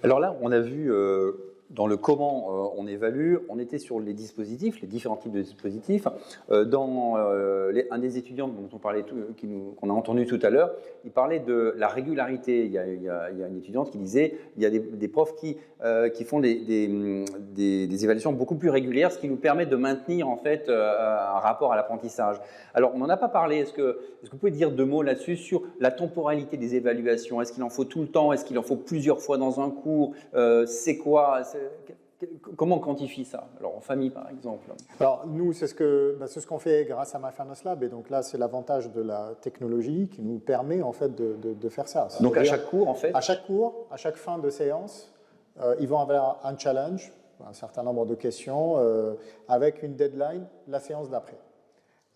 Alors là, on a vu dans le comment on évalue, on était sur les dispositifs, les différents types de dispositifs. Un des étudiants dont on parlait, qu'on a entendu tout à l'heure, il parlait de la régularité. Il y a une étudiante qui disait il y a des profs qui font des évaluations beaucoup plus régulières, ce qui nous permet de maintenir en fait un rapport à l'apprentissage. Alors, on n'en a pas parlé. Est-ce que vous pouvez dire 2 mots là-dessus sur la temporalité des évaluations? Est-ce qu'il en faut tout le temps? Est-ce qu'il en faut plusieurs fois dans un cours? C'est quoi? Comment on quantifie ça? Alors, en famille, par exemple. Alors, nous, c'est ce qu'on fait grâce à MyFairness Lab. Et donc là, c'est l'avantage de la technologie qui nous permet, en fait, de faire ça. Donc, à chaque cours, en fait? À chaque cours, à chaque fin de séance, ils vont avoir un challenge, un certain nombre de questions, avec une deadline, la séance d'après.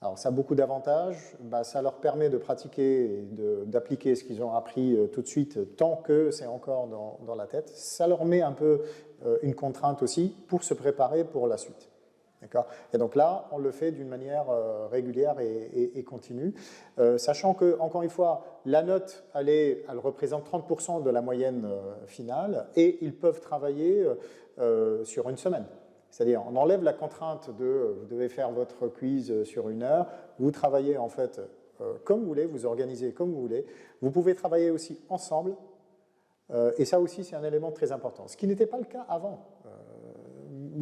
Alors, ça a beaucoup d'avantages. Ça leur permet de pratiquer et d'appliquer ce qu'ils ont appris tout de suite, tant que c'est encore dans la tête. Ça leur met un peu une contrainte aussi pour se préparer pour la suite. D'accord ? Et donc là, on le fait d'une manière régulière et continue, sachant que, encore une fois, la note, elle représente 30% de la moyenne finale, et ils peuvent travailler sur une semaine. C'est-à-dire, on enlève la contrainte de vous devez faire votre quiz sur 1 heure, vous travaillez en fait comme vous voulez, vous organisez comme vous voulez. Vous pouvez travailler aussi ensemble, et ça aussi c'est un élément très important. Ce qui n'était pas le cas avant.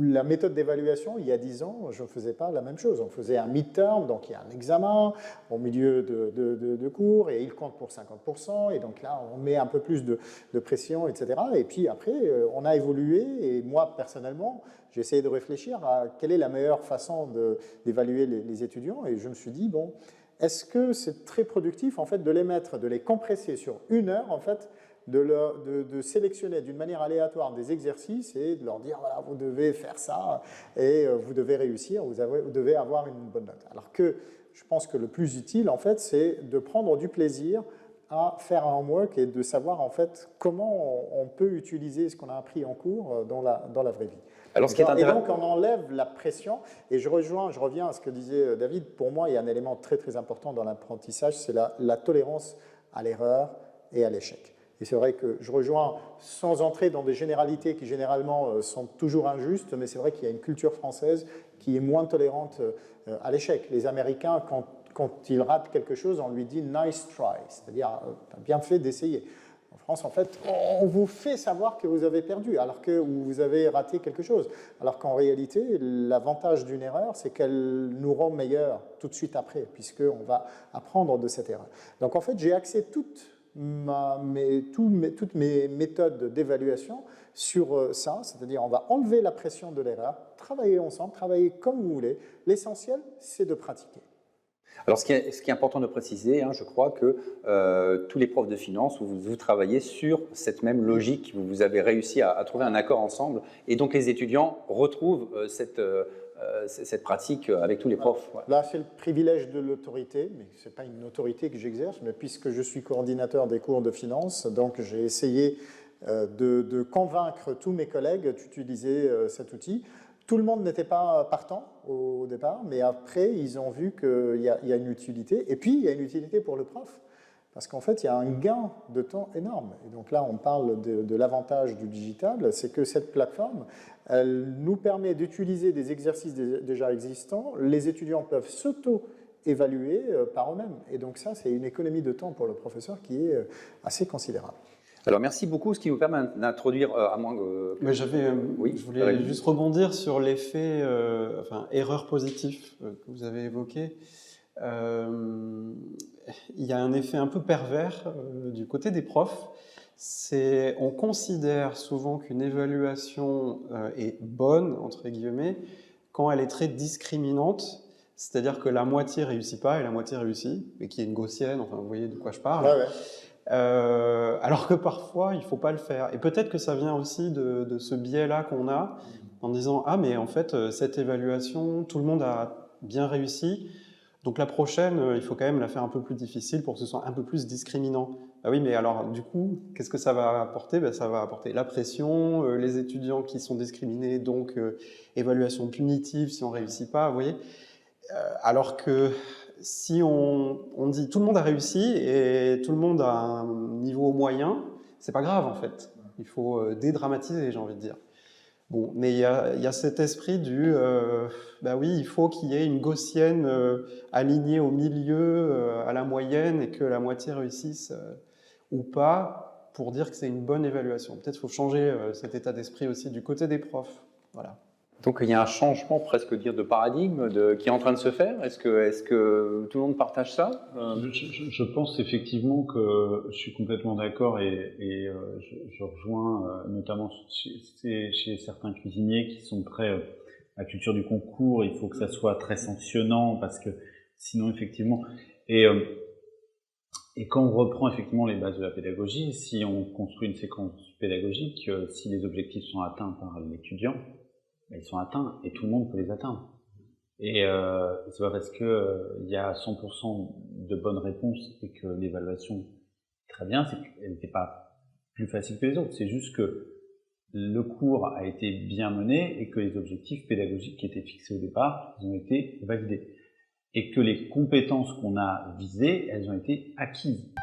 La méthode d'évaluation, il y a 10 ans, je ne faisais pas la même chose. On faisait un midterm, donc il y a un examen au milieu de cours, et il compte pour 50%, et donc là, on met un peu plus de pression, etc. Et puis après, on a évolué, et moi, personnellement, j'ai essayé de réfléchir à quelle est la meilleure façon d'évaluer les étudiants, et je me suis dit, bon, est-ce que c'est très productif, en fait, de les mettre, de les compresser sur 1 heure, en fait, de sélectionner d'une manière aléatoire des exercices et de leur dire, voilà, vous devez faire ça et vous devez réussir, vous devez avoir une bonne note. Alors que je pense que le plus utile, en fait, c'est de prendre du plaisir à faire un homework et de savoir, en fait, comment on peut utiliser ce qu'on a appris en cours dans la vraie vie. Alors, et donc, on enlève la pression. Et je reviens à ce que disait David. Pour moi, il y a un élément très, très important dans l'apprentissage, c'est la tolérance à l'erreur et à l'échec. Et c'est vrai que je rejoins, sans entrer dans des généralités qui généralement sont toujours injustes, mais c'est vrai qu'il y a une culture française qui est moins tolérante à l'échec. Les Américains, quand ils ratent quelque chose, on lui dit « nice try », c'est-à-dire « t'as bien fait d'essayer ». En France, en fait, on vous fait savoir que vous avez perdu, alors que vous avez raté quelque chose. Alors qu'en réalité, l'avantage d'une erreur, c'est qu'elle nous rend meilleurs tout de suite après, puisqu'on va apprendre de cette erreur. Donc en fait, j'ai axé toutes mes méthodes d'évaluation sur ça, c'est-à-dire on va enlever la pression de l'erreur, travailler ensemble, travailler comme vous voulez. L'essentiel, c'est de pratiquer. Alors, ce qui est important de préciser, je crois que tous les profs de finance, vous travaillez sur cette même logique, vous avez réussi à trouver un accord ensemble, et donc les étudiants retrouvent cette pratique avec tous les profs. Ouais. Là, c'est le privilège de l'autorité, mais ce n'est pas une autorité que j'exerce, mais puisque je suis coordinateur des cours de finance, donc j'ai essayé de convaincre tous mes collègues d'utiliser cet outil. Tout le monde n'était pas partant au départ, mais après, ils ont vu qu'il y a une utilité. Et puis, il y a une utilité pour le prof, parce qu'en fait, il y a un gain de temps énorme. Et donc là, on parle de l'avantage du digital, c'est que cette plateforme, elle nous permet d'utiliser des exercices déjà existants. Les étudiants peuvent s'auto-évaluer par eux-mêmes. Et donc ça, c'est une économie de temps pour le professeur qui est assez considérable. Alors, merci beaucoup, ce qui nous permet d'introduire, Mais je voulais juste rebondir sur l'effet erreur positif que vous avez évoqué. Il y a un effet un peu pervers du côté des profs. On considère souvent qu'une évaluation est bonne, entre guillemets, quand elle est très discriminante. C'est-à-dire que la moitié réussit pas et la moitié réussit, et qui est une gaussienne, enfin vous voyez de quoi je parle. Ouais. Alors que parfois, il ne faut pas le faire. Et peut-être que ça vient aussi de ce biais-là qu'on a, en disant « Ah, mais en fait, cette évaluation, tout le monde a bien réussi, donc la prochaine, il faut quand même la faire un peu plus difficile pour que ce soit un peu plus discriminant. » Ah oui, mais alors du coup, qu'est-ce que ça va apporter? Ça va apporter la pression, les étudiants qui sont discriminés, donc évaluation punitive si on ne réussit pas, vous voyez. Alors que si on dit tout le monde a réussi et tout le monde a un niveau moyen, c'est pas grave en fait. Il faut dédramatiser, j'ai envie de dire. Bon, mais il y a cet esprit du bah oui, il faut qu'il y ait une gaussienne alignée au milieu, à la moyenne, et que la moitié réussisse ou pas, pour dire que c'est une bonne évaluation. Peut-être qu'il faut changer cet état d'esprit aussi du côté des profs. Voilà. Donc il y a un changement presque dire de paradigme qui est en train de se faire. Est-ce que tout le monde partage ça? Je pense effectivement que je suis complètement d'accord et je rejoins notamment chez certains cuisiniers qui sont très la culture du concours. Il faut que ça soit très sanctionnant parce que sinon effectivement et quand on reprend effectivement les bases de la pédagogie, si on construit une séquence pédagogique, si les objectifs sont atteints par l'étudiant, ils sont atteints et tout le monde peut les atteindre. Et c'est pas parce que il y a 100% de bonnes réponses et que l'évaluation est très bien, c'est qu'elle n'était pas plus facile que les autres. C'est juste que le cours a été bien mené et que les objectifs pédagogiques qui étaient fixés au départ, ils ont été validés. Et que les compétences qu'on a visées, elles ont été acquises.